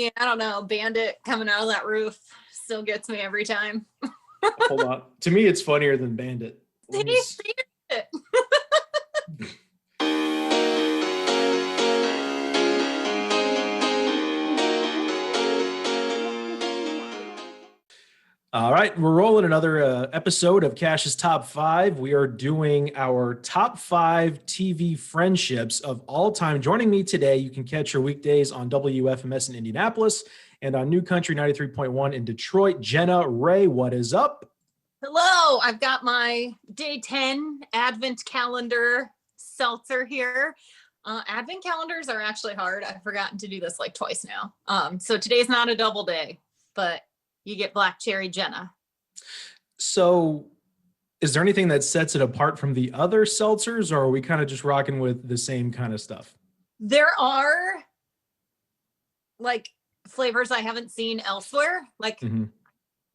mean, I don't know. Bandit coming out of that roof still gets me every time. Hold on. To me, it's funnier than Bandit. Bandit. All right, we're rolling another episode of Cash's Top 5. We are doing our top 5 TV friendships of all time. Joining me today, you can catch her weekdays on WFMS in Indianapolis and on New Country 93.1 in Detroit. Jenna Ray, what is up? Hello, I've got my day 10 advent calendar seltzer here. Advent calendars are actually hard. I've forgotten to do this like twice now. So today's not a double day, but you get Black Cherry Jenna. So is there anything that sets it apart from the other seltzers, or are we kind of just rocking with the same kind of stuff? There are like flavors I haven't seen elsewhere, like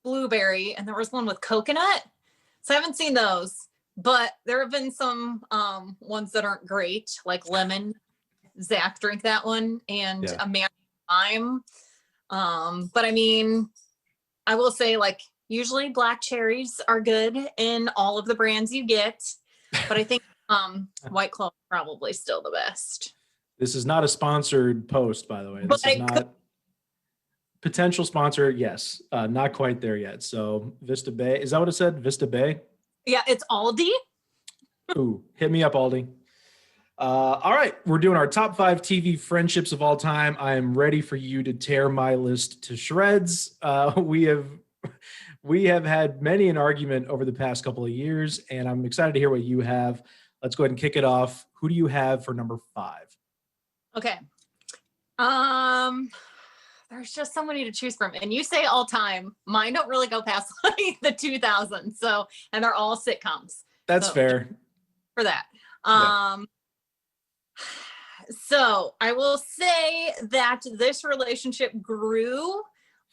blueberry, and there was one with coconut. So I haven't seen those, but there have been some ones that aren't great, like lemon. Zach drank that one, and a man lime. But I mean, I will say, like, usually black cherries are good in all of the brands you get, but I think White Claw is probably still the best. This is not a sponsored post, by the way. This is not potential sponsor. Yes, not quite there yet. So Vista Bay, is that what it said? Vista Bay? Yeah, it's Aldi. Ooh, hit me up, Aldi. All right, we're doing our top 5 TV friendships of all time. I am ready for you to tear my list to shreds. We have had many an argument over the past couple of years, and I'm excited to hear what you have. Let's go ahead and kick it off. Who do you have for number 5? Okay. There's just so many to choose from, and you say all time. Mine don't really go past like the 2000s, so, and they're all sitcoms. That's fair. For that. So I will say that this relationship grew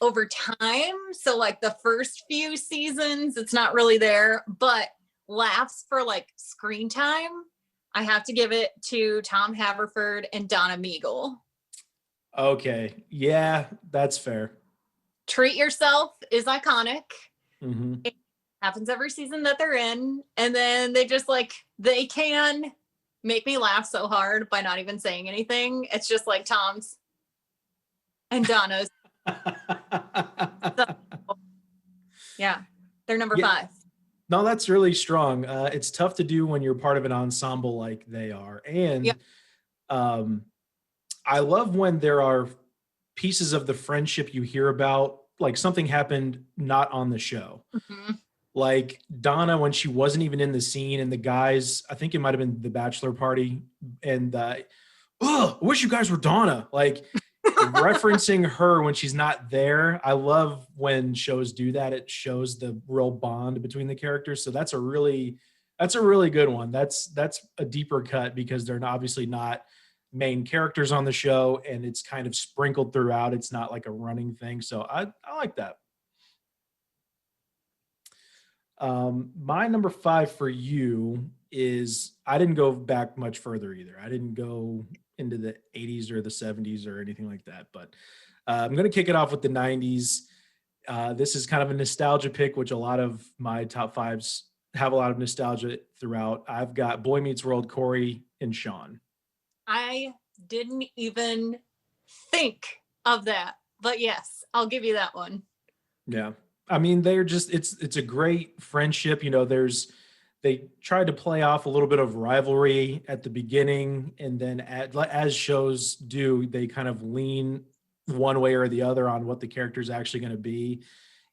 over time. So like the first few seasons, it's not really there, but laughs for like screen time, I have to give it to Tom Haverford and Donna Meagle. Okay. Yeah, that's fair. Treat Yourself is iconic. Mm-hmm. It happens every season that they're in. And then they just like, they can make me laugh so hard by not even saying anything. It's just like Tom's and Donna's. So, yeah, they're number 5. No, that's really strong. It's tough to do when you're part of an ensemble like they are. And I love when there are pieces of the friendship you hear about, like something happened not on the show. Mm-hmm. Like Donna, when she wasn't even in the scene, and the guys, I think it might have been the bachelor party, and I wish you guys were Donna. Like referencing her when she's not there. I love when shows do that. It shows the real bond between the characters. So that's a really good one. That's a deeper cut because they're obviously not main characters on the show, and it's kind of sprinkled throughout. It's not like a running thing. So I like that. My number 5 for you is, I didn't go back much further either. I didn't go into the 80s or the 70s or anything like that, but I'm going to kick it off with the 90s. This is kind of a nostalgia pick, which a lot of my top 5s have a lot of nostalgia throughout. I've got Boy Meets World, Corey and Sean. I didn't even think of that, but yes, I'll give you that one. Yeah. I mean, they're just, it's a great friendship. You know, they tried to play off a little bit of rivalry at the beginning, and then as shows do, they kind of lean one way or the other on what the character is actually going to be.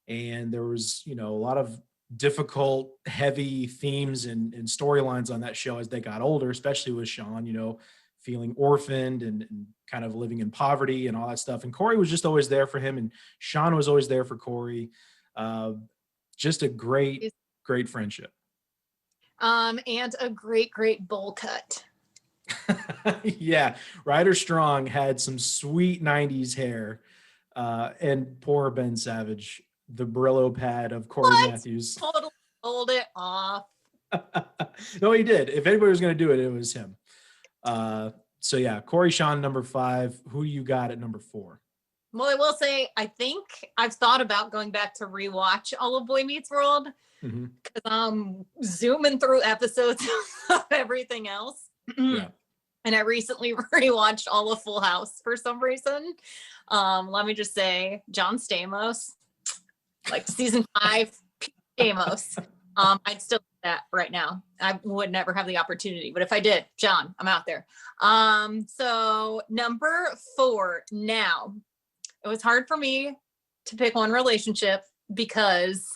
And there was, you know, a lot of difficult, heavy themes and storylines on that show as they got older, especially with Sean, you know, feeling orphaned and kind of living in poverty and all that stuff. And Corey was just always there for him, and Sean was always there for Corey. Just a great friendship. And a great bowl cut. Yeah, Ryder Strong had some sweet 90s hair. And poor Ben Savage, the Brillo pad of Corey Matthews. Totally pulled it off. No, he did. If anybody was going to do it, it was him. So yeah, Corey, Sean, number 5. Who you got at number 4? Well, I will say, I think I've thought about going back to rewatch all of Boy Meets World because I'm zooming through episodes of everything else. Yeah. And I recently rewatched all of Full House for some reason. Let me just say, John Stamos, like season 5, Stamos. I'd still do that right now. I would never have the opportunity, but if I did, John, I'm out there. So number 4 now. It was hard for me to pick one relationship because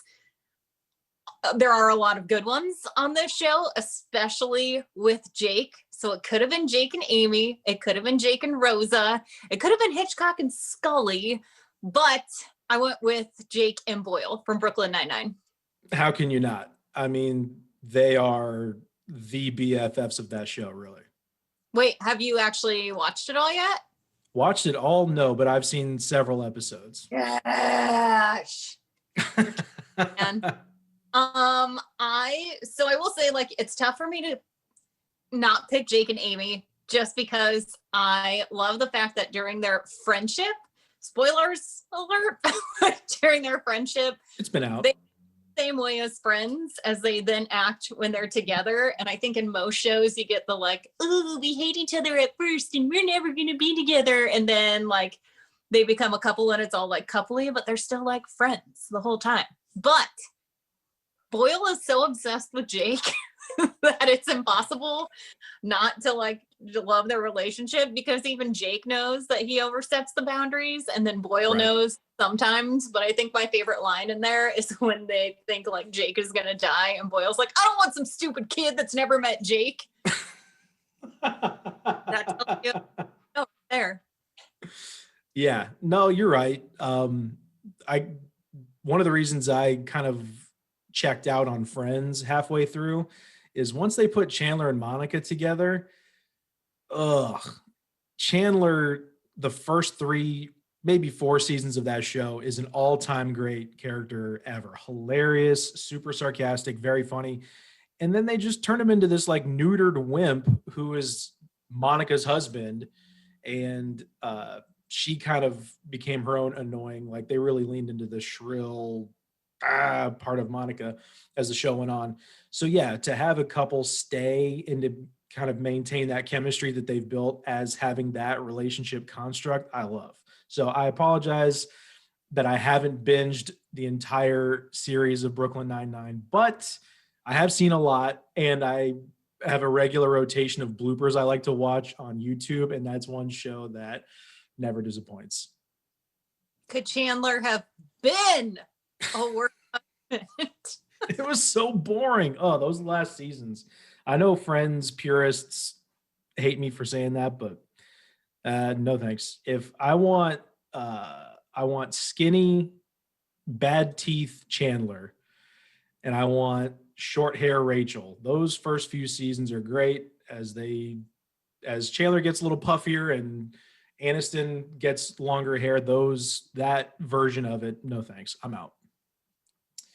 there are a lot of good ones on this show, especially with Jake. So it could have been Jake and Amy. It could have been Jake and Rosa. It could have been Hitchcock and Scully. But I went with Jake and Boyle from Brooklyn Nine-Nine. How can you not? I mean, they are the BFFs of that show, really. Wait, have you actually watched it all yet? Watched it all? No, but I've seen several episodes. Gosh. And I will say, like, it's tough for me to not pick Jake and Amy just because I love the fact that during their friendship, spoilers alert, during their friendship, it's been out. They same way as friends as they then act when they're together. And I think in most shows you get the like, oh, we hate each other at first and we're never gonna be together. And then like they become a couple and it's all like coupley, but they're still like friends the whole time. But Boyle is so obsessed with Jake that it's impossible not to like love their relationship, because even Jake knows that he oversteps the boundaries, and then Boyle knows sometimes. But I think my favorite line in there is when they think like Jake is gonna die and Boyle's like, I don't want some stupid kid that's never met Jake. That's there. Yeah, no, you're right. One of the reasons I kind of checked out on Friends halfway through is once they put Chandler and Monica together, Chandler, the first 3, maybe 4 seasons of that show is an all-time great character ever. Hilarious, super sarcastic, very funny. And then they just turn him into this like neutered wimp who is Monica's husband. And she kind of became her own annoying, like they really leaned into the shrill part of Monica as the show went on. So yeah, to have a couple stay and to kind of maintain that chemistry that they've built as having that relationship construct, I love. So I apologize that I haven't binged the entire series of Brooklyn Nine-Nine, but I have seen a lot, and I have a regular rotation of bloopers I like to watch on YouTube, and that's one show that never disappoints. Could Chandler have been a work? It was so boring. Oh, those last seasons. I know Friends purists hate me for saying that, but no thanks. If I want skinny, bad teeth Chandler, and I want short hair Rachel. Those first few seasons are great as Chandler gets a little puffier and Aniston gets longer hair. That version of it, no thanks. I'm out.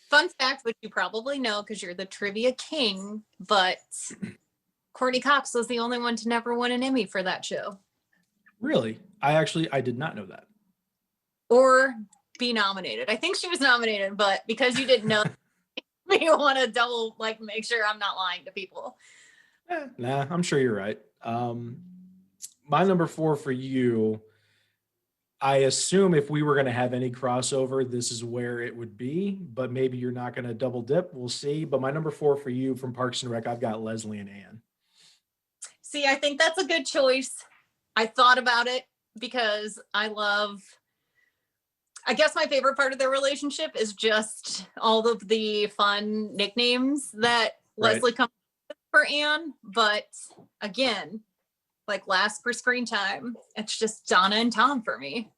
Fun fact, which you probably know because you're the trivia king, but Courtney Cox was the only one to never win an Emmy for that show. Really? I did not know that. Or be nominated. I think she was nominated, but because you didn't know, you want to double, like, make sure I'm not lying to people. Nah, I'm sure you're right. My number 4 for you, I assume if we were going to have any crossover, this is where it would be, but maybe you're not going to double dip. We'll see. But my number 4 for you from Parks and Rec, I've got Leslie and Ann. See, I think that's a good choice. I thought about it because I guess my favorite part of their relationship is just all of the fun nicknames that Leslie comes up with for Ann. But again, like last for screen time, it's just Donna and Tom for me.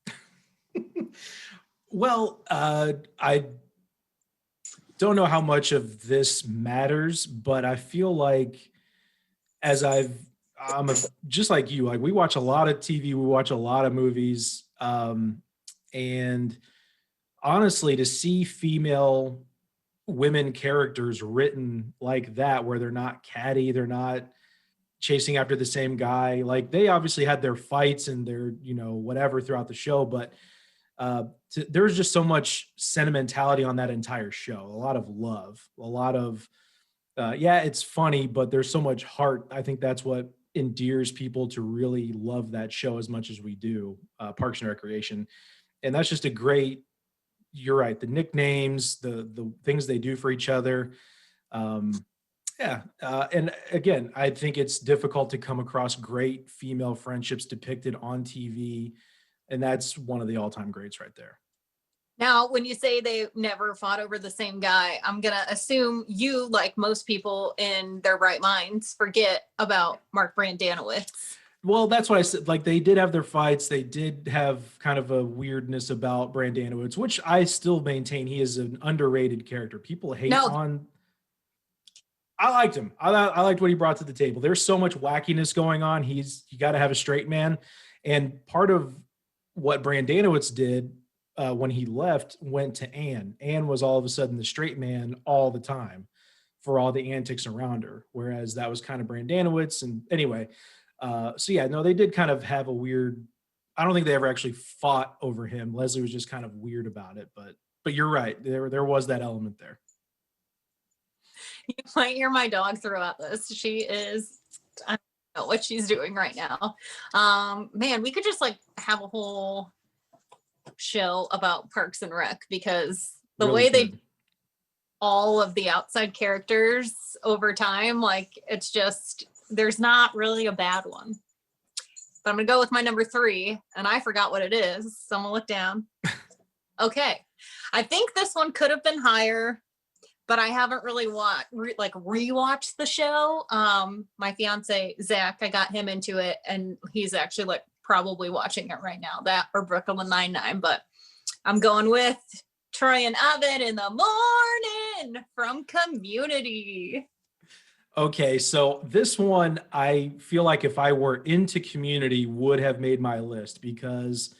Well, I don't know how much of this matters, but I feel like just like you, like we watch a lot of TV, we watch a lot of movies. And honestly, to see female women characters written like that, where they're not catty, they're not chasing after the same guy. Like they obviously had their fights and their, whatever throughout the show, but There was just so much sentimentality on that entire show. A lot of love, a lot of, yeah, it's funny, but there's so much heart. I think that's what endears people to really love that show as much as we do, Parks and Recreation. And that's just a great, you're right. The nicknames, the things they do for each other. Yeah. And again, I think it's difficult to come across great female friendships depicted on TV. And that's one of the all-time greats right there. Now, when you say they never fought over the same guy, I'm going to assume you, like most people in their right minds, forget about Mark Brandanowitz. Well, that's what I said. Like, they did have their fights. They did have kind of a weirdness about Brandanowitz, which I still maintain he is an underrated character. People hate on. I liked him. I liked what he brought to the table. There's so much wackiness going on. You got to have a straight man. And part of what Brandanowitz did when he left went to Anne. Anne was all of a sudden the straight man all the time for all the antics around her. Whereas that was kind of Brandanowitz. And anyway, so yeah, no, they did kind of have a weird, I don't think they ever actually fought over him. Leslie was just kind of weird about it, but you're right. There was that element there. You might hear my dog throughout this. She is, I don't know what she's doing right now. Man, we could just like have a whole show about Parks and Rec, because the Really way should. they all of the outside characters over time, like it's just, there's not really a bad one. But I'm gonna go with my number 3, and I forgot what it is, so I'm gonna look down. Okay, I think this one could have been higher, but I haven't really rewatched the show. My fiance Zach, I got him into it, and he's actually like probably watching it right now. That or Brooklyn Nine-Nine, but I'm going with Troy and Abed in the morning from Community. Okay, so this one, I feel like if I were into Community, would have made my list because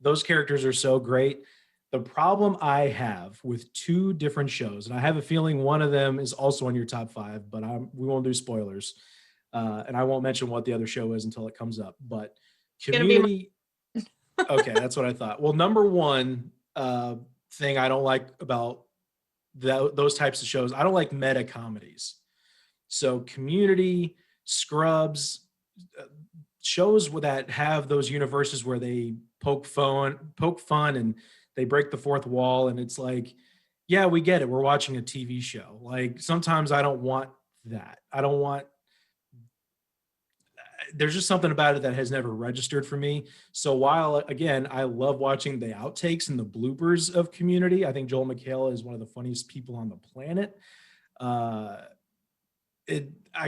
those characters are so great. The problem I have with 2 different shows, and I have a feeling one of them is also on your top 5, but we won't do spoilers, and I won't mention what the other show is until it comes up. But Community, okay, that's what I thought. Well, number 1 thing I don't like about those types of shows, I don't like meta comedies. So Community, Scrubs, shows that have those universes where they poke fun and they break the fourth wall, and it's like, yeah, we get it. We're watching a TV show. Like, sometimes I don't want that. There's just something about it that has never registered for me. So while, again, I love watching the outtakes and the bloopers of Community, I think Joel McHale is one of the funniest people on the planet. I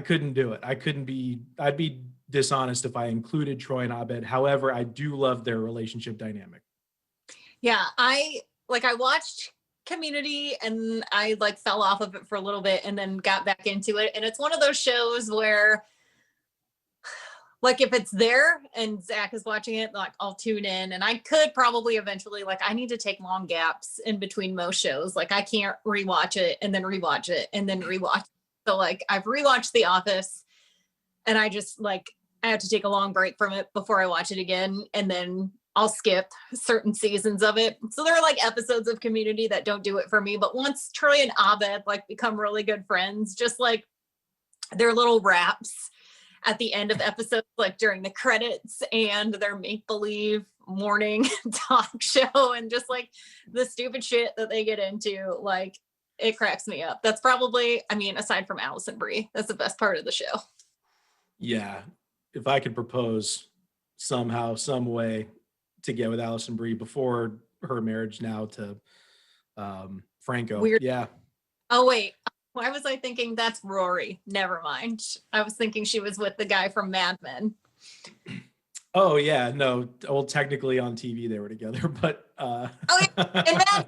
couldn't do it. I'd be dishonest if I included Troy and Abed. However, I do love their relationship dynamic. Yeah, I watched Community and I like fell off of it for a little bit and then got back into it. And it's one of those shows where, like, if it's there and Zach is watching it, like, I'll tune in, and I could probably eventually, like, I need to take long gaps in between most shows. Like, I can't rewatch it and then rewatch it and then rewatch it. So like I've rewatched The Office, and I just like, I have to take a long break from it before I watch it again. And then I'll skip certain seasons of it. So there are like episodes of Community that don't do it for me. But once Troy and Abed like become really good friends, just like their little raps at the end of episodes, like during the credits, and their make-believe morning talk show, and just like the stupid shit that they get into, like, it cracks me up. That's probably, I mean, aside from Allison Brie, that's the best part of the show. Yeah. If I could propose somehow, some way to get with Allison Brie before her marriage now to Franco. Weird. Yeah. Oh, wait. Why was I thinking that's Rory? Never mind. I was thinking she was with the guy from Mad Men. Oh, yeah. No. Well, technically on TV they were together, but oh, yeah. And that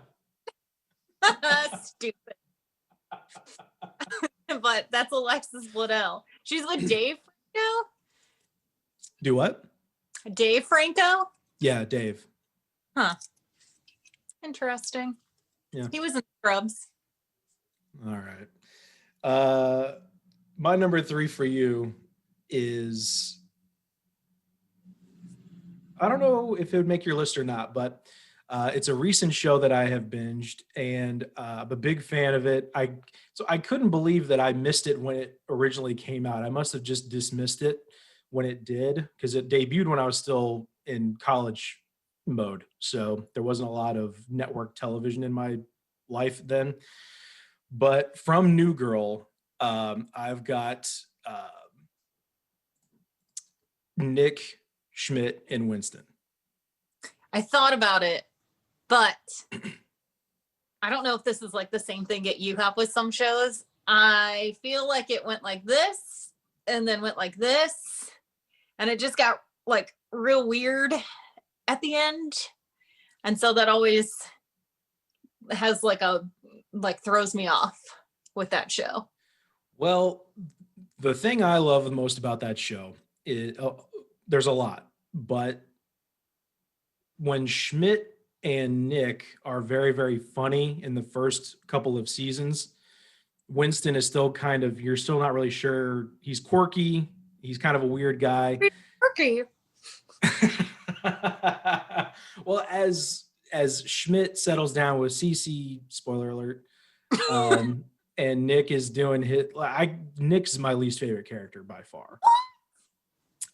stupid. But that's Alexis Bledel. She's with Dave Franco. Do what? Dave Franco? Yeah, Dave. Huh. Interesting. Yeah. He was in Scrubs. All right. My number 3 for you is, I don't know if it would make your list or not, but It's a recent show that I have binged, and I'm a big fan of it. So I couldn't believe that I missed it when it originally came out. I must have just dismissed it when it did, because it debuted when I was still in college mode. So there wasn't a lot of network television in my life then. But from New Girl, I've got Nick, Schmidt, and Winston. I thought about it, but I don't know if this is like the same thing that you have with some shows. I feel like it went like this and then went like this, and it just got like real weird at the end. And so that always has like throws me off with that show. Well, the thing I love the most about that show is there's a lot, but when Schmidt and Nick are very, very funny in the first couple of seasons, Winston is still kind of, you're still not really sure. He's quirky. He's kind of a weird guy. Quirky. Well, as Schmidt settles down with Cece, spoiler alert, and Nick is doing Nick's my least favorite character by far.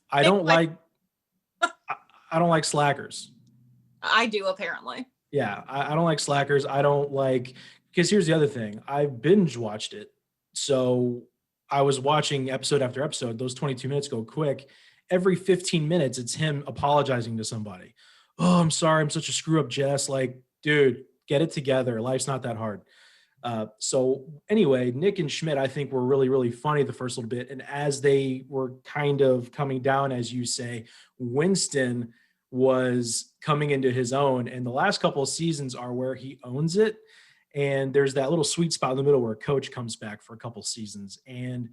I don't like slackers. I do, apparently. Yeah, I don't like slackers. I don't like, because here's the other thing. I binge watched it. So I was watching episode after episode. Those 22 minutes go quick. Every 15 minutes, it's him apologizing to somebody. Oh, I'm sorry. I'm such a screw up, Jess. Like, dude, get it together. Life's not that hard. So anyway, Nick and Schmidt, I think, were really, really funny the first little bit. And as they were kind of coming down, as you say, Winston was coming into his own. And the last couple of seasons are where he owns it. And there's that little sweet spot in the middle where Coach comes back for a couple seasons. And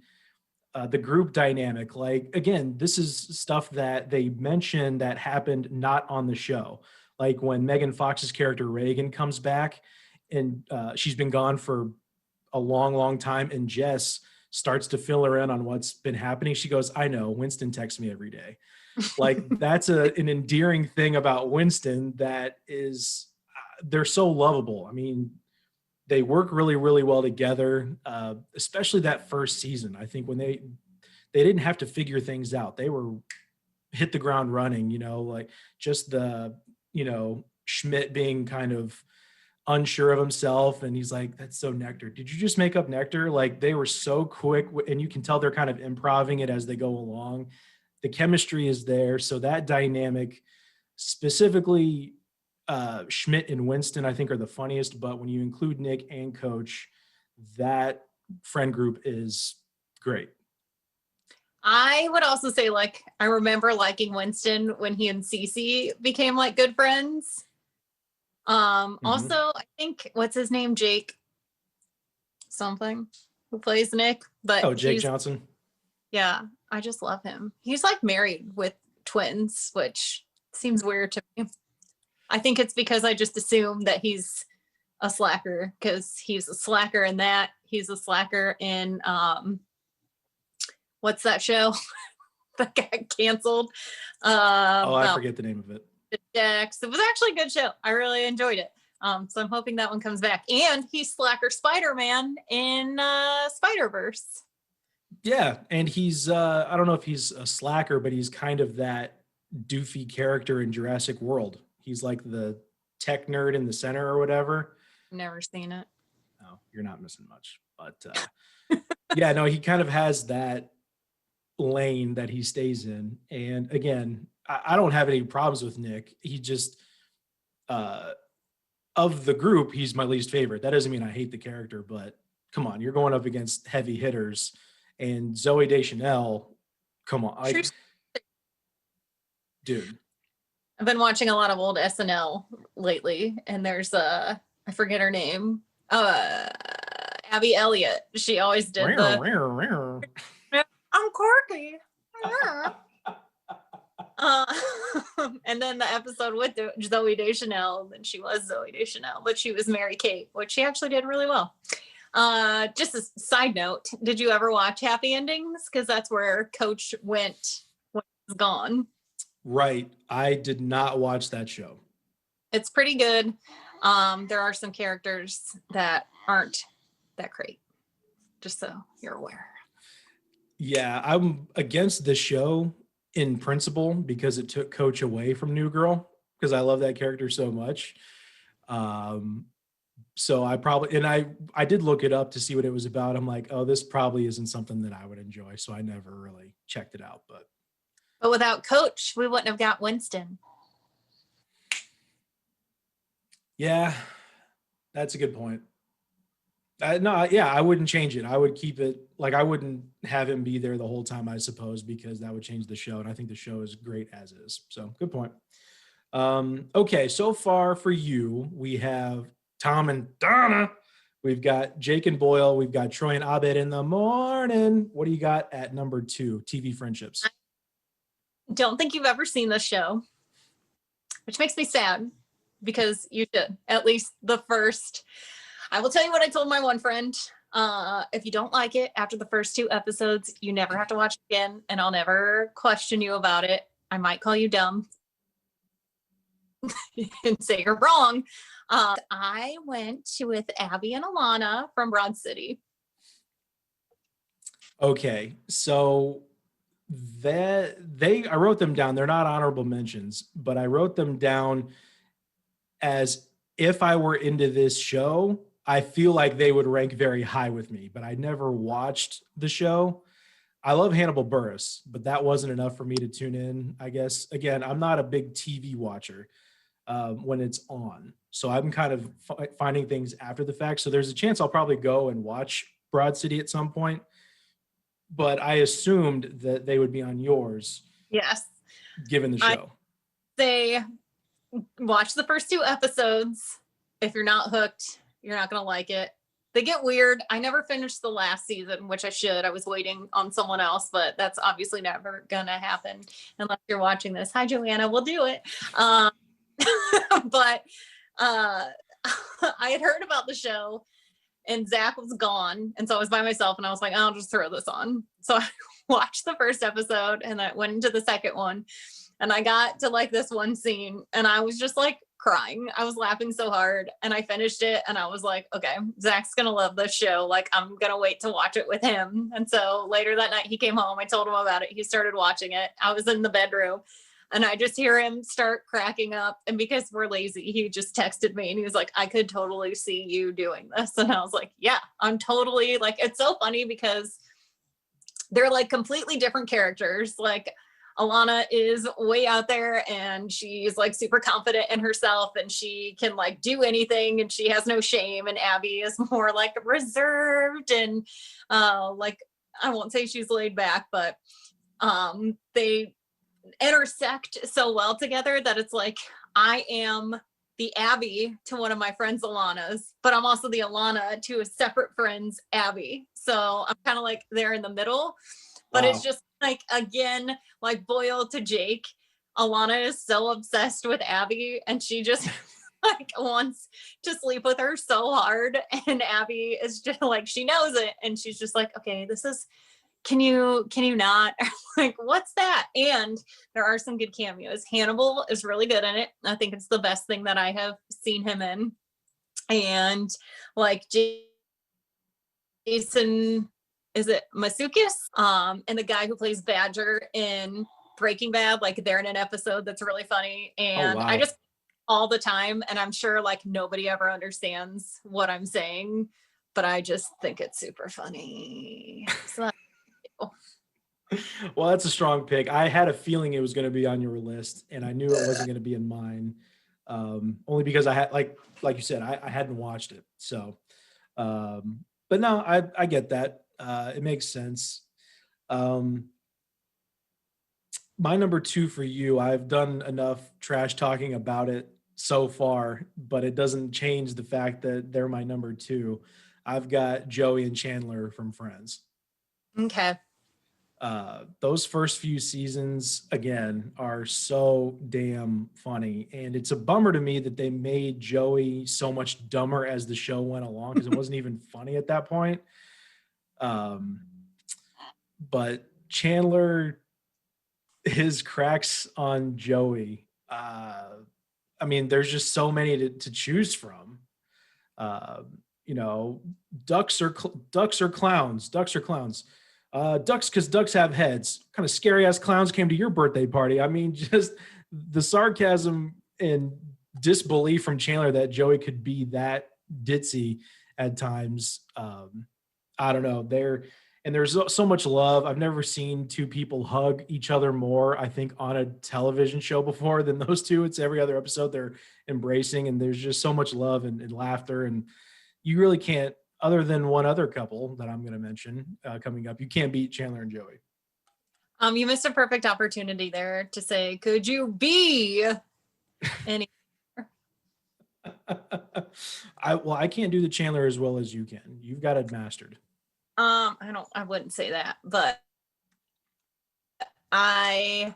the group dynamic, like, again, this is stuff that they mentioned that happened not on the show. Like when Megan Fox's character Reagan comes back, and she's been gone for a long, long time, and Jess starts to fill her in on what's been happening. She goes, I know, Winston texts me every day. Like, that's an endearing thing about Winston that is, they're so lovable. I mean, they work really, really well together, especially that first season. I think when they didn't have to figure things out. They were hit the ground running, like just Schmidt being kind of unsure of himself. And he's like, that's so Nectar. Did you just make up Nectar? Like, they were so quick, and you can tell they're kind of improvising it as they go along. The chemistry is there. So that dynamic, specifically Schmidt and Winston, I think, are the funniest. But when you include Nick and Coach, that friend group is great. I would also say, like, I remember liking Winston when he and Cece became like good friends. Also, I think, what's his name? Jake something, who plays Nick. But Jake Johnson. Yeah, I just love him. He's like married with twins, which seems weird to me. I think it's because I just assume that he's a slacker, because he's a slacker in that. He's a slacker in what's that show that got canceled? I forget the name of it. Dex. It was actually a good show. I really enjoyed it. So I'm hoping that one comes back. And he's Slacker Spider-Man in Spider-Verse. Yeah, and he's I don't know if he's a slacker, but he's kind of that doofy character in Jurassic World. He's like the tech nerd in the center or whatever. Never seen it. No, you're not missing much. But yeah, no, he kind of has that lane that he stays in. And again, I don't have any problems with Nick. He just of the group, he's my least favorite. That doesn't mean I hate the character, but come on, you're going up against heavy hitters. And Zooey Deschanel, come on. Dude. I've been watching a lot of old SNL lately, and there's I forget her name. Abby Elliott. She always did I'm quirky. And then the episode with Zooey Deschanel, and she was Zooey Deschanel, but she was Mary Kate, which she actually did really well. Just a side note, did you ever watch Happy Endings? Because that's where Coach went when he was gone. Right. I did not watch that show. It's pretty good. There are some characters that aren't that great, just so you're aware. Yeah, I'm against the show in principle because it took Coach away from New Girl because I love that character so much. Um, so I did look it up to see what it was about. I'm like, oh, this probably isn't something that I would enjoy, so I never really checked it out. But without Coach, we wouldn't have got Winston. Yeah, that's a good point. I wouldn't change it. I would keep it like I wouldn't have him be there the whole time, I suppose, because that would change the show. And I think the show is great as is. So good point. Okay, so far for you, we have Tom and Donna. We've got Jake and Boyle. We've got Troy and Abed in the morning. What do you got at number 2, TV friendships? I don't think you've ever seen this show, which makes me sad because you should. At least the first. I will tell you what I told my one friend. If you don't like it after the first 2 episodes, you never have to watch it again, and I'll never question you about it. I might call you dumb and say you're wrong. I went with Abby and Alana from Broad City. Okay, so I wrote them down. They're not honorable mentions, but I wrote them down as if I were into this show, I feel like they would rank very high with me, but I never watched the show. I love Hannibal Buress, but that wasn't enough for me to tune in, I guess. Again, I'm not a big TV watcher when it's on. So I'm kind of finding things after the fact. So there's a chance I'll probably go and watch Broad City at some point. But I assumed that they would be on yours. Yes. Given the show. They watch the first 2 episodes. If you're not hooked, you're not going to like it. They get weird. I never finished the last season, which I should. I was waiting on someone else, but that's obviously never going to happen unless you're watching this. Hi, Joanna. We'll do it. But I had heard about the show and Zach was gone. And so I was by myself and I was like, I'll just throw this on. So I watched the first episode and I went into the second one and I got to like this one scene and I was just like crying. I was laughing so hard and I finished it and I was like, okay, Zach's going to love this show. Like I'm going to wait to watch it with him. And so later that night he came home. I told him about it. He started watching it. I was in the bedroom. And I just hear him start cracking up. And because we're lazy, he just texted me and he was like, I could totally see you doing this. And I was like, yeah, I'm totally like, it's so funny because they're like completely different characters. Like Alana is way out there and she's like super confident in herself and she can like do anything and she has no shame. And Abby is more like reserved and like, I won't say she's laid back, but they intersect so well together that it's like I am the Abby to one of my friends Alana's, but I'm also the Alana to a separate friend's Abby. So I'm kind of like there in the middle, but It's just like, again, like Boyle to Jake, Alana is so obsessed with Abby and she just like wants to sleep with her so hard. And Abby is just like, she knows it. And she's just like, okay, this is, can you not? Like, what's that? And there are some good cameos. Hannibal is really good in it. I think it's the best thing that I have seen him in. And like Jason, is it Masukis? And the guy who plays Badger in Breaking Bad, like they're in an episode that's really funny. And I just all the time, and I'm sure like nobody ever understands what I'm saying, but I just think it's super funny. So well, that's a strong pick. I had a feeling it was going to be on your list, and I knew it wasn't going to be in mine, only because I had, like you said, I hadn't watched it. So, but no, I get that. It makes sense. My number 2 for you, I've done enough trash talking about it so far, but it doesn't change the fact that they're my number 2. I've got Joey and Chandler from Friends. Okay. Those first few seasons again are so damn funny, and it's a bummer to me that they made Joey so much dumber as the show went along because it wasn't even funny at that point. But Chandler, his cracks on Joey, I mean, there's just so many to choose from. Uh, you know, ducks are clowns. Ducks are clowns. Ducks because ducks have heads. What kind of scary ass clowns came to your birthday party? I mean, just the sarcasm and disbelief from Chandler that Joey could be that ditzy at times. I don't know. There's so much love. I've never seen two people hug each other more, I think, on a television show before than those two. It's every other episode they're embracing, and there's just so much love and laughter. And you really can't, other than one other couple that I'm going to mention coming up, you can't beat Chandler and Joey. You missed a perfect opportunity there to say, could you be any? I can't do the Chandler as well as you can. You've got it mastered. I wouldn't say that, but I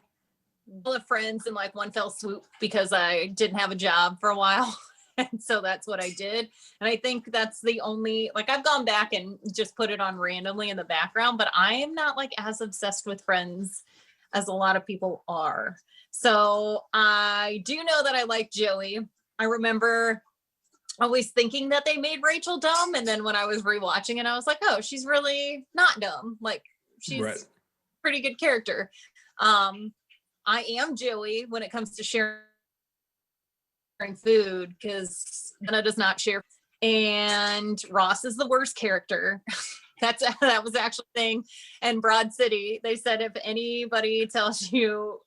have friends in like one fell swoop because I didn't have a job for a while. And so that's what I did. And I think that's the only, like, I've gone back and just put it on randomly in the background, but I am not like as obsessed with Friends as a lot of people are. So I do know that I like Joey. I remember always thinking that they made Rachel dumb. And then when I was rewatching it, I was like, oh, she's really not dumb. Like, she's a pretty good character. I am Joey when it comes to sharing food because Jenna does not share. And Ross is the worst character. That was actually a thing. And Broad City, they said if anybody tells you,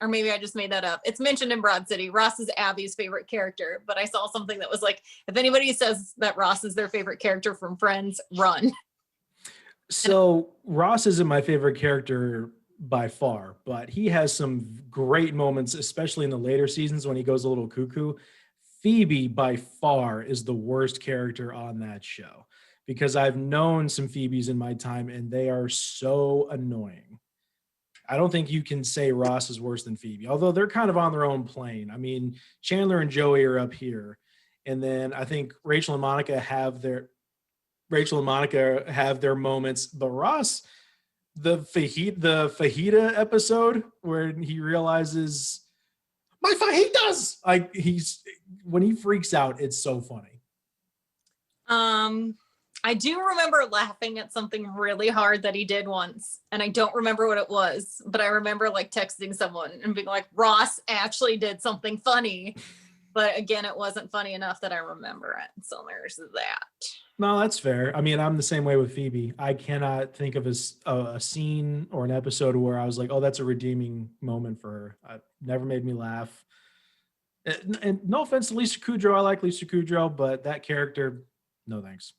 or maybe I just made that up, it's mentioned in Broad City, Ross is Abby's favorite character. But I saw something that was like, if anybody says that Ross is their favorite character from Friends, run. So Ross isn't my favorite character by far, but he has some great moments, especially in the later seasons when he goes a little cuckoo. Phoebe by far is the worst character on that show because I've known some Phoebes in my time and they are so annoying. I don't think you can say Ross is worse than Phoebe, although they're kind of on their own plane. I mean, Chandler and Joey are up here. And then I think Rachel and Monica have their moments, but Ross, the fajita episode where he realizes my fajitas, like when he freaks out, it's so funny. I do remember laughing at something really hard that he did once, and I don't remember what it was, but I remember like texting someone and being like, Ross actually did something funny. But again, it wasn't funny enough that I remember it. So there's that. No, that's fair. I mean, I'm the same way with Phoebe. I cannot think of a scene or an episode where I was like, oh, that's a redeeming moment for her. It never made me laugh. And no offense to Lisa Kudrow. I like Lisa Kudrow, but that character, no thanks.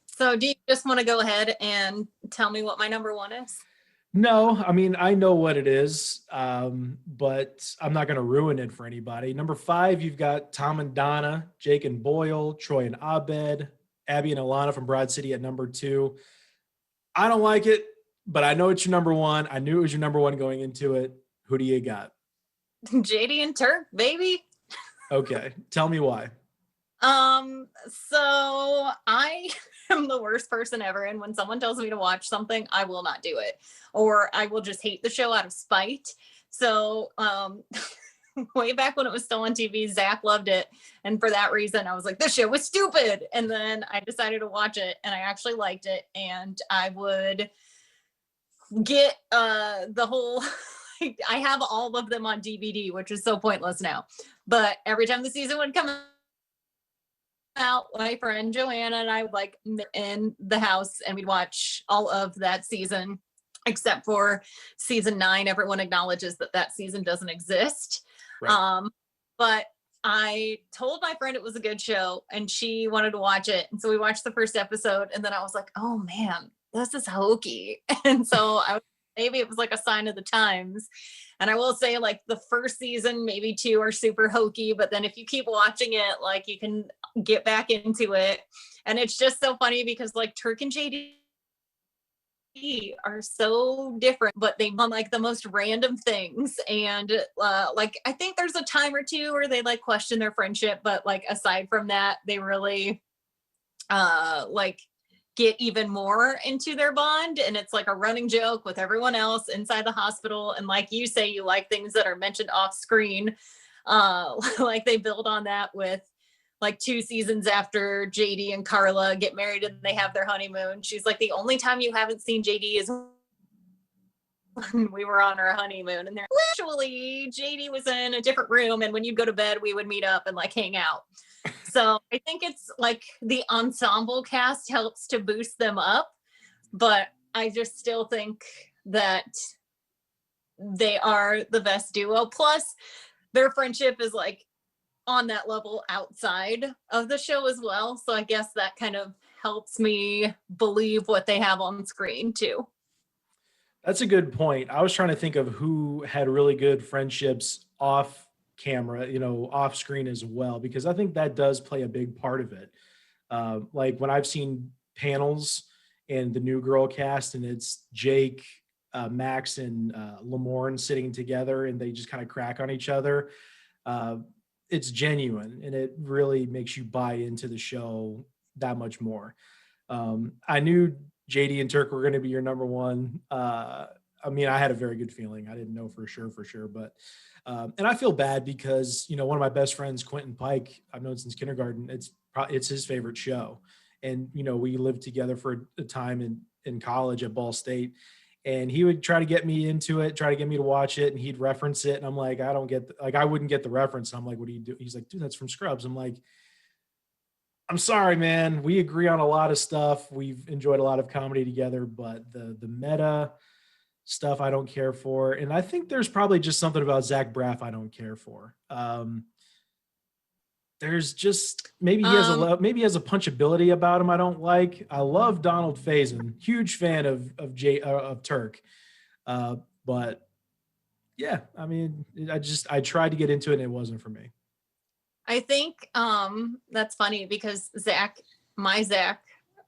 So do you just want to go ahead and tell me what my number one is? No, I mean, I know what it is, but I'm not going to ruin it for anybody. Number 5, you've got Tom and Donna, Jake and Boyle, Troy and Abed, Abby and Alana from Broad City at number 2. I don't like it, but I know it's your number 1. I knew it was your number 1 going into it. Who do you got? JD and Turk, baby. Okay, tell me why. So I am the worst person ever. And when someone tells me to watch something, I will not do it, or I will just hate the show out of spite. So, way back when it was still on TV, Zach loved it. And for that reason, I was like, this show was stupid. And then I decided to watch it and I actually liked it. And I would get, the whole, I have all of them on DVD, which is so pointless now. But every time the season would come out, my friend Joanna and I would like in the house and we'd watch all of that season, except for season 9. Everyone acknowledges that season doesn't exist. Right. But I told my friend it was a good show and she wanted to watch it. And so we watched the first episode and then I was like, oh man, this is hokey. And so maybe it was like a sign of the times. And I will say, like, the first season, maybe 2 are super hokey, but then if you keep watching it, like, you can get back into it. And it's just so funny because, like, Turk and JD are so different, but they on like the most random things. And like, I think there's a time or two where they like question their friendship, but like aside from that, they really like get even more into their bond. And it's like a running joke with everyone else inside the hospital. And like you say, you like things that are mentioned off screen. Like they build on that with like 2 seasons after JD and Carla get married and they have their honeymoon. She's like, the only time you haven't seen JD is when we were on our honeymoon. And they're actually, JD was in a different room. And when you'd go to bed, we would meet up and like hang out. So I think it's like the ensemble cast helps to boost them up. But I just still think that they are the best duo. Plus, their friendship is like on that level outside of the show as well. So I guess that kind of helps me believe what they have on screen too. That's a good point. I was trying to think of who had really good friendships off camera, off screen as well, because I think that does play a big part of it. Like when I've seen panels and the New Girl cast, and it's Jake, Max, and Lamorne sitting together, and they just kind of crack on each other. It's genuine, and it really makes you buy into the show that much more. I knew JD and Turk were going to be your number one. I mean, I had a very good feeling. I didn't know for sure, but and I feel bad because one of my best friends, Quentin Pike, I've known since kindergarten. It's his favorite show, and we lived together for a time in college at Ball State, and he would try to get me into it, try to get me to watch it, and he'd reference it, and I'm like, I don't get I wouldn't get the reference. And I'm like, what do you do? He's like, dude, that's from Scrubs. I'm like, I'm sorry, man. We agree on a lot of stuff. We've enjoyed a lot of comedy together, but the meta stuff I don't care for. And I think there's probably just something about Zach Braff I don't care for. There's just maybe he has a punchability about him I don't like. I love Donald Faison, huge fan of Turk, but yeah, I mean, I tried to get into it and it wasn't for me. I think that's funny because my Zach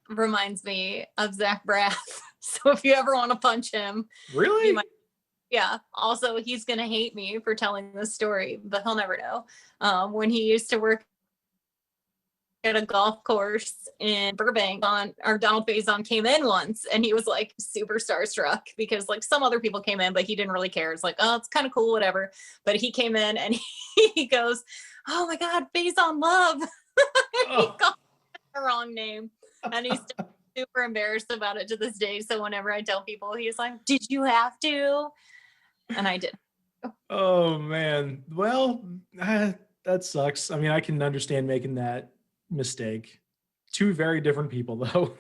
reminds me of Zach Braff. So if you ever want to punch him, really? you might. Yeah. Also, he's going to hate me for telling this story, but he'll never know. When he used to work at a golf course in Burbank, Donald Faison came in once, and he was like super starstruck because like some other people came in, but he didn't really care. It's like, oh, it's kind of cool, whatever. But he came in and he goes, oh my God, Faison Love. He called the wrong name, and he's super embarrassed about it to this day. So whenever I tell people, he's like, did you have to? And I did. Oh man. Well, that sucks. I mean, I can understand making that mistake. Two very different people though.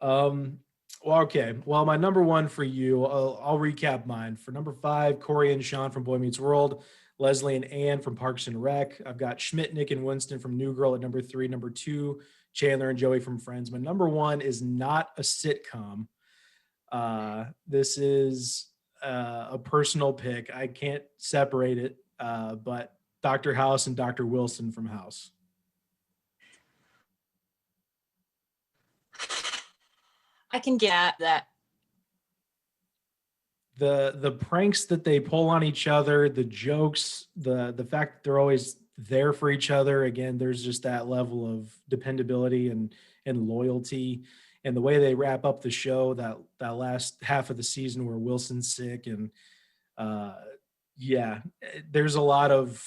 Well, okay. Well, my number one for you, I'll recap mine. For number 5, Corey and Sean from Boy Meets World, Leslie and Ann from Parks and Rec. I've got Schmidt, Nick, and Winston from New Girl at number 3. Number 2, Chandler and Joey from Friends. My number 1 is not a sitcom. This is a personal pick. I can't separate it, but Dr. House and Dr. Wilson from House. I can get that. The pranks that they pull on each other, the jokes, the fact that they're always there for each other. Again, there's just that level of dependability and loyalty. And the way they wrap up the show, that last half of the season where Wilson's sick, and yeah, there's a lot of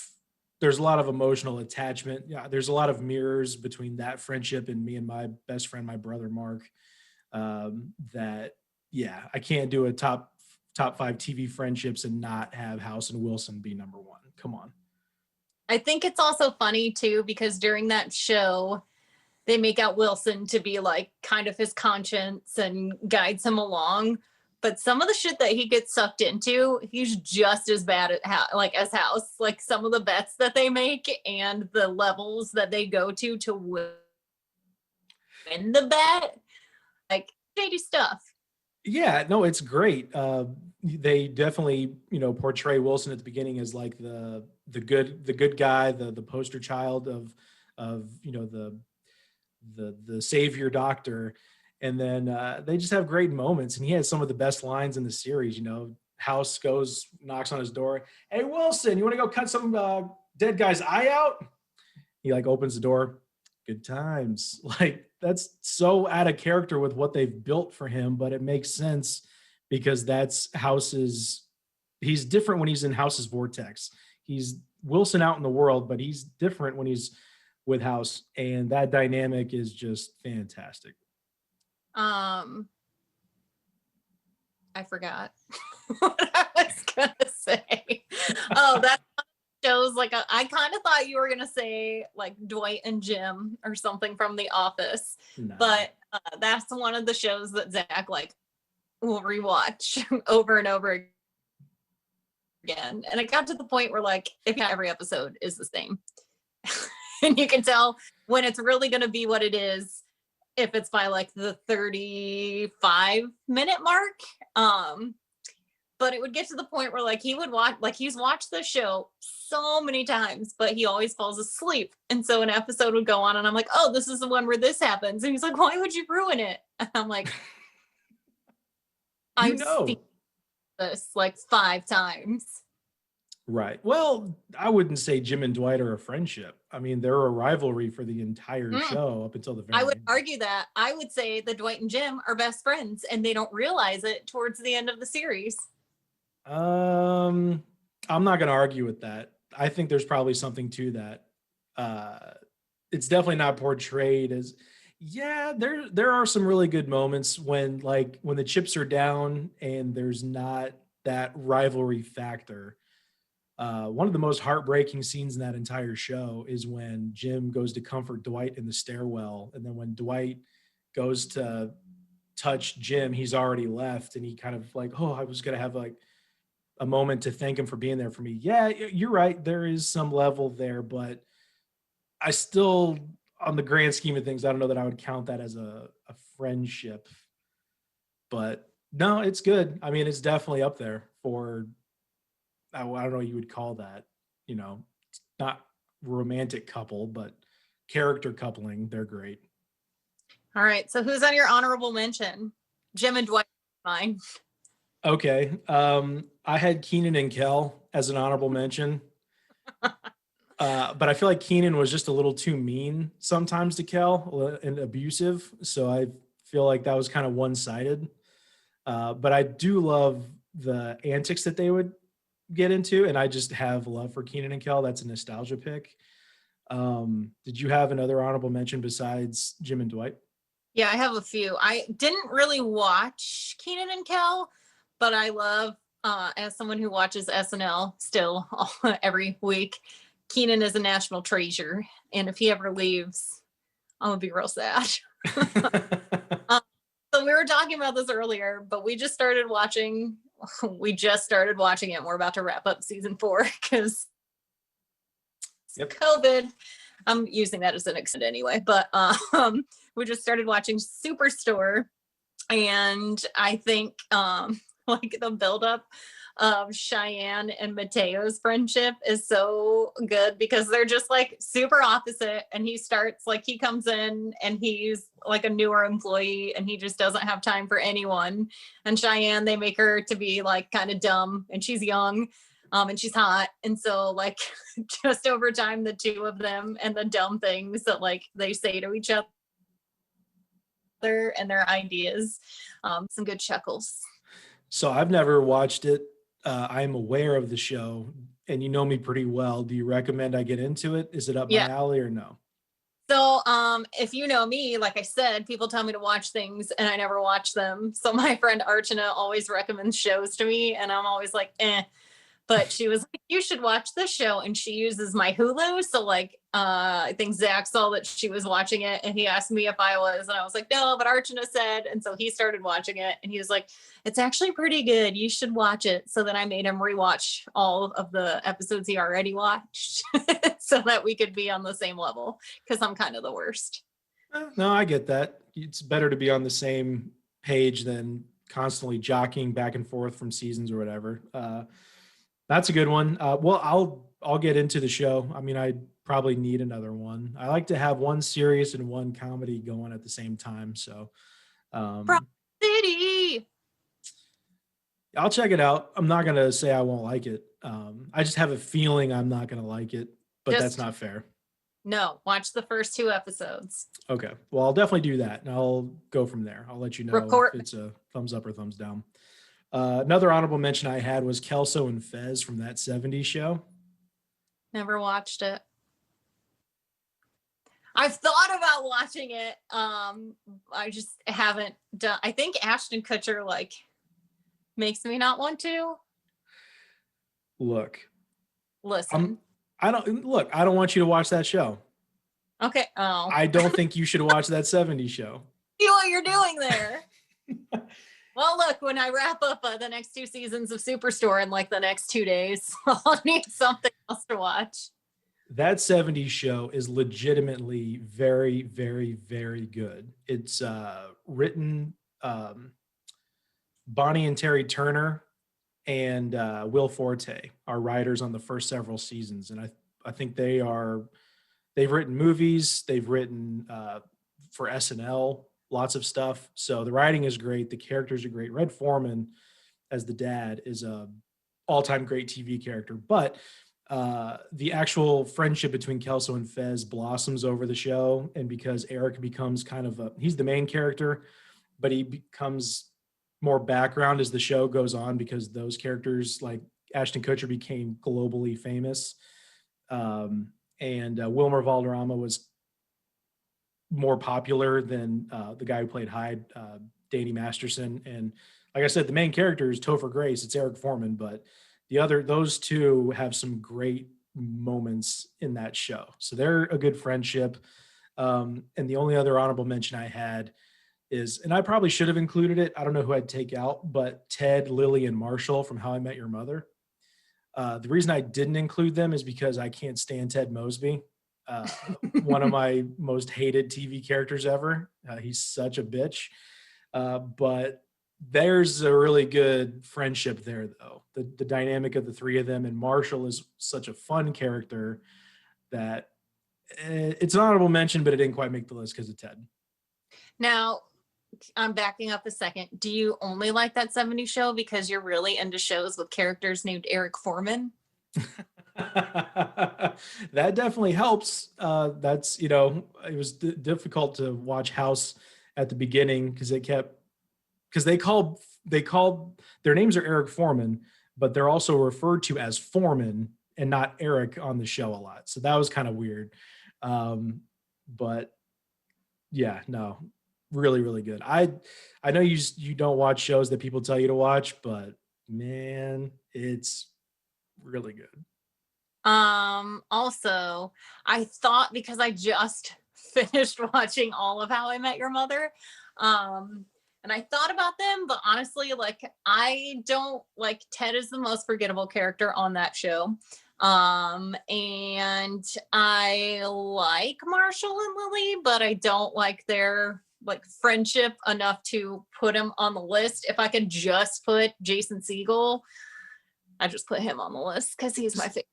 emotional attachment. Yeah, there's a lot of mirrors between that friendship and me and my best friend, my brother Mark. That yeah, I can't do a top 5 TV friendships and not have House and Wilson be number 1. Come on. I think it's also funny too because during that show, they make out Wilson to be like kind of his conscience and guides him along. But some of the shit that he gets sucked into, he's just as bad at as House. Like some of the bets that they make and the levels that they go to win the bet, like shady stuff. Yeah, no, it's great. They definitely, portray Wilson at the beginning as like the good guy, the poster child of the savior doctor, and then they just have great moments. And he has some of the best lines in the series. House knocks on his door. Hey Wilson, you want to go cut some dead guy's eye out? He like opens the door. Good times. Like that's so out of character with what they've built for him, but it makes sense because that's House's he's different when he's in House's vortex. He's Wilson out in the world, but he's different when he's with House, and that dynamic is just fantastic. I forgot what I was gonna say. Oh, that shows like I kind of thought you were gonna say like Dwight and Jim or something from The Office, No. but that's one of the shows that Zach like will rewatch over and over again. And it got to the point where like if every episode is the same, and you can tell when it's really gonna be what it is if it's by like the 35-minute mark. But it would get to the point where like he would watch, like he's watched the show so many times, but he always falls asleep. And so an episode would go on and I'm like, oh, this is the one where this happens. And he's like, why would you ruin it? And I'm like, I've seen this like 5 times. Right. Well, I wouldn't say Jim and Dwight are a friendship. I mean, they're a rivalry for the entire show up until the very I would end. argue that. I would say that Dwight and Jim are best friends and they don't realize it towards the end of the series. I'm not going to argue with that. I think there's probably something to that. It's definitely not portrayed as, yeah, there are some really good moments when the chips are down and there's not that rivalry factor. One of the most heartbreaking scenes in that entire show is when Jim goes to comfort Dwight in the stairwell. And then when Dwight goes to touch Jim, he's already left. And he kind of like, oh, I was going to have like a moment to thank him for being there for me. Yeah, you're right. There is some level there, but I still, on the grand scheme of things, I don't know that I would count that as a friendship. But no, it's good. I mean, it's definitely up there for, I don't know what you would call that. You know, it's not romantic couple, but character coupling. They're great. All right. So who's on your honorable mention? Jim and Dwight. Mine. Okay. I had Keenan and Kel as an honorable mention. But I feel like Keenan was just a little too mean sometimes to Kel and abusive. So I feel like that was kind of one-sided. But I do love the antics that they would get into. And I just have love for Keenan and Kel. That's a nostalgia pick. Did you have another honorable mention besides Jim and Dwight? Yeah, I have a few. I didn't really watch Kenan and Kel, but I love, as someone who watches SNL still every week, Kenan is a national treasure. And if he ever leaves, I'm going to be real sad. So we were talking about this earlier, but we just started watching it and we're about to wrap up season 4 because COVID. I'm using that as an extent anyway, but we just started watching Superstore, and I think like the buildup of Cheyenne and Mateo's friendship is so good because they're just like super opposite. And he comes in and he's like a newer employee and he just doesn't have time for anyone. And Cheyenne, they make her to be like kind of dumb, and she's young. And she's hot. And so like just over time, the two of them and the dumb things that like they say to each other and their ideas, some good chuckles. So I've never watched it. I'm aware of the show and you know me pretty well. Do you recommend I get into it? Is it up my alley or no? So if you know me, like I said, people tell me to watch things and I never watch them. So my friend Archana always recommends shows to me and I'm always like, eh. But she was like, you should watch this show. And she uses my Hulu. So like, I think Zach saw that she was watching it and he asked me if I was, and I was like, no, but Archana said. And so he started watching it and he was like, it's actually pretty good. You should watch it. So then I made him rewatch all of the episodes he already watched so that we could be on the same level because I'm kind of the worst. No, I get that. It's better to be on the same page than constantly jockeying back and forth from seasons or whatever. That's a good one. Well, I'll get into the show. I mean, I probably need another one. I like to have one serious and one comedy going at the same time. So, City. I'll check it out. I'm not gonna say I won't like it. I just have a feeling I'm not gonna like it, but that's not fair. No, watch the first 2 episodes. Okay. Well, I'll definitely do that, and I'll go from there. I'll let you know if it's a thumbs up or thumbs down. Another honorable mention I had was Kelso and Fez from That 70s Show. Never watched it. I've thought about watching it. I just haven't done. I think Ashton Kutcher like makes me not want to. Look, Listen. I don't want you to watch that show. Okay. Oh. I don't think you should watch That 70s Show. See what you're doing there. Well, look, when I wrap up the next 2 seasons of Superstore in like the next 2 days, I'll need something else to watch. That 70s Show is legitimately very, very, very good. It's written Bonnie and Terry Turner and Will Forte are writers on the first several seasons. And I think they've written movies, they've written for SNL, lots of stuff. So the writing is great. The characters are great. Red Foreman as the dad is a all-time great TV character, but the actual friendship between Kelso and Fez blossoms over the show. And because Eric becomes he's the main character, but he becomes more background as the show goes on, because those characters like Ashton Kutcher became globally famous. And Wilmer Valderrama was more popular than the guy who played Hyde, Danny Masterson. And like I said, the main character is Topher Grace. It's Eric Foreman, but those two have some great moments in that show. So they're a good friendship. And the only other honorable mention I had is, and I probably should have included it, I don't know who I'd take out, but Ted, Lily, and Marshall from How I Met Your Mother. The reason I didn't include them is because I can't stand Ted Mosby. One of my most hated TV characters ever. He's such a bitch. But there's a really good friendship there, though. The dynamic of the three of them, and Marshall is such a fun character that it's an honorable mention, but it didn't quite make the list because of Ted. Now, I'm backing up a second. Do you only like That 70s Show because you're really into shows with characters named Eric Foreman? That definitely helps. That's, it was difficult to watch House at the beginning because they called their names are Eric Foreman, but they're also referred to as Foreman and not Eric on the show a lot. So that was kind of weird. But yeah, no, really, really good. I know you don't watch shows that people tell you to watch, but man, it's really good. Also, I thought, because I just finished watching all of How I Met Your Mother, and I thought about them, but honestly, like, I don't like Ted is the most forgettable character on that show. And I like Marshall and Lily, but I don't like their like friendship enough to put him on the list. If I could just put Jason Segel, I just put him on the list because he's my favorite.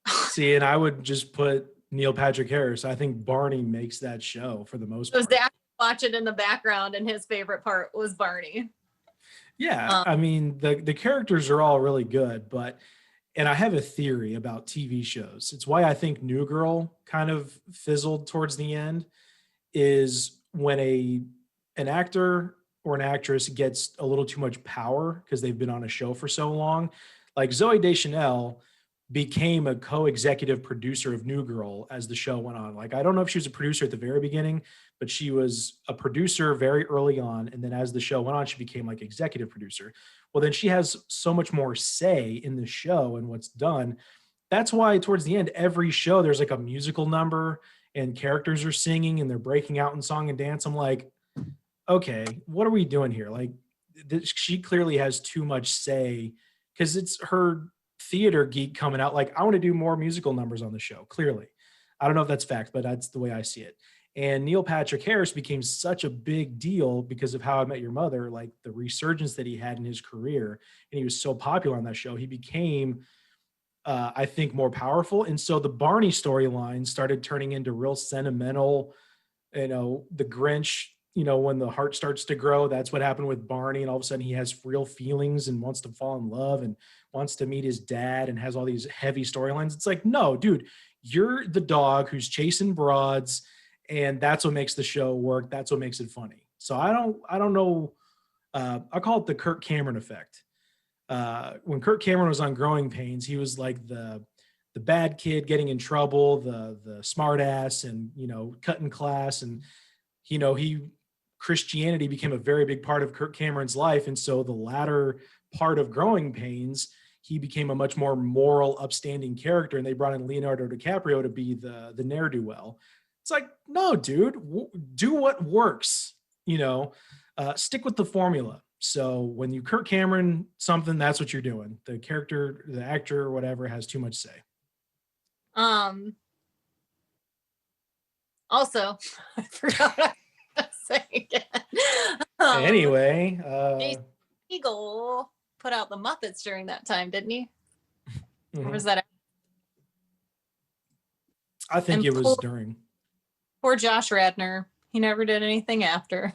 See, and I would just put Neil Patrick Harris. I think Barney makes that show for the most part. Zach watch it in the background, and his favorite part was Barney. Yeah, I mean, the characters are all really good, and I have a theory about TV shows. It's why I think New Girl kind of fizzled towards the end, is when an actor or an actress gets a little too much power because they've been on a show for so long. Like Zooey Deschanel became a co-executive producer of New Girl as the show went on. Like, I don't know if she was a producer at the very beginning, but she was a producer very early on. And then as the show went on, she became like executive producer. Well, then she has so much more say in the show and what's done. That's why towards the end, every show, there's like a musical number and characters are singing and they're breaking out in song and dance. I'm like, okay, what are we doing here? Like, she clearly has too much say because it's her theater geek coming out. Like, I want to do more musical numbers on the show. Clearly, I don't know if that's fact, but that's the way I see it. And Neil Patrick Harris became such a big deal because of How I Met Your Mother, like the resurgence that he had in his career. And he was so popular on that show. He became, I think, more powerful. And so the Barney storyline started turning into real sentimental, the Grinch, when the heart starts to grow, that's what happened with Barney. And all of a sudden he has real feelings and wants to fall in love and wants to meet his dad and has all these heavy storylines. It's like, no, dude, you're the dog who's chasing broads. And that's what makes the show work. That's what makes it funny. So I don't know. I call it the Kirk Cameron effect. when Kirk Cameron was on Growing Pains, he was like the bad kid getting in trouble, the smart ass, and cutting class, and he Christianity became a very big part of Kirk Cameron's life, and so the latter part of Growing Pains, he became a much more moral, upstanding character, and they brought in Leonardo DiCaprio to be the ne'er do well. It's like, no, dude, do what works. Stick with the formula. So when you Kirk Cameron something, that's what you're doing. The character, the actor, or whatever, has too much say. Also, I forgot what I was going to say again. Anyway, Jason Segel put out the Muppets during that time, didn't he? Mm-hmm. Or was that? I think it was during. Poor Josh Radnor. He never did anything after.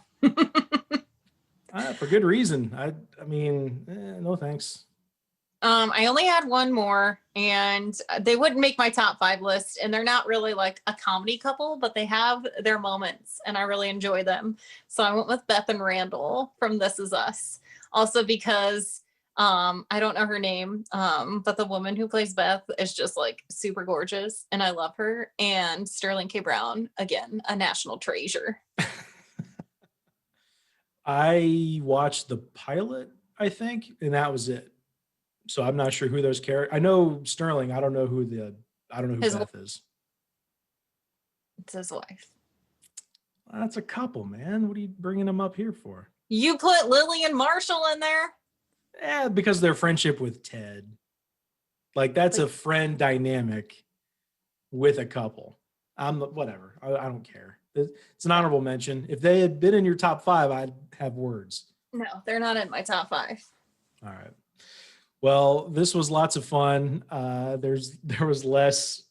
For good reason. I mean, no thanks. I only had one more, and they wouldn't make my top 5 list, and they're not really like a comedy couple, but they have their moments, and I really enjoy them. So I went with Beth and Randall from This Is Us. Also because I don't know her name, but the woman who plays Beth is just like super gorgeous, and I love her. And Sterling K. Brown, again, a national treasure. I watched the pilot, I think, and that was it. So I'm not sure who those characters. I know Sterling. I don't know who Beth is. It's his wife. That's a couple, man. What are you bringing them up here for? You put Lily and Marshall in there? Yeah, because their friendship with Ted. Like, that's a friend dynamic with a couple. Whatever. I don't care. It's an honorable mention. If they had been in your top 5, I'd have words. No, they're not in my top 5. All right. Well, this was lots of fun. There was less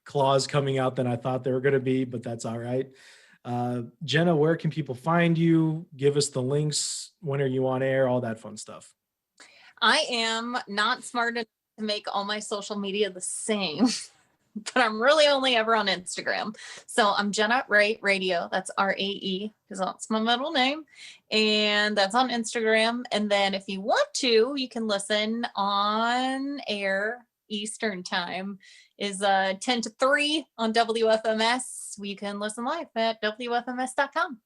claws coming out than I thought there were going to be, but that's all right. Jenna, where can people find you? Give us the links. When are you on air? All that fun stuff. I am not smart enough to make all my social media the same, but I'm really only ever on Instagram. So I'm Jenna Ray Radio. That's RAE, because that's my middle name. And that's on Instagram. And then if you want to, you can listen on air Eastern time is 10 to 3 on WFMS. You can listen live at WFMS.com.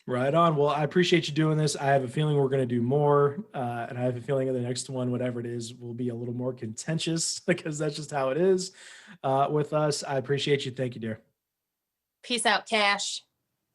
Right on. Well, I appreciate you doing this. I have a feeling we're going to do more. And I have a feeling the next one, whatever it is, will be a little more contentious because that's just how it is with us. I appreciate you. Thank you, dear. Peace out, Kash.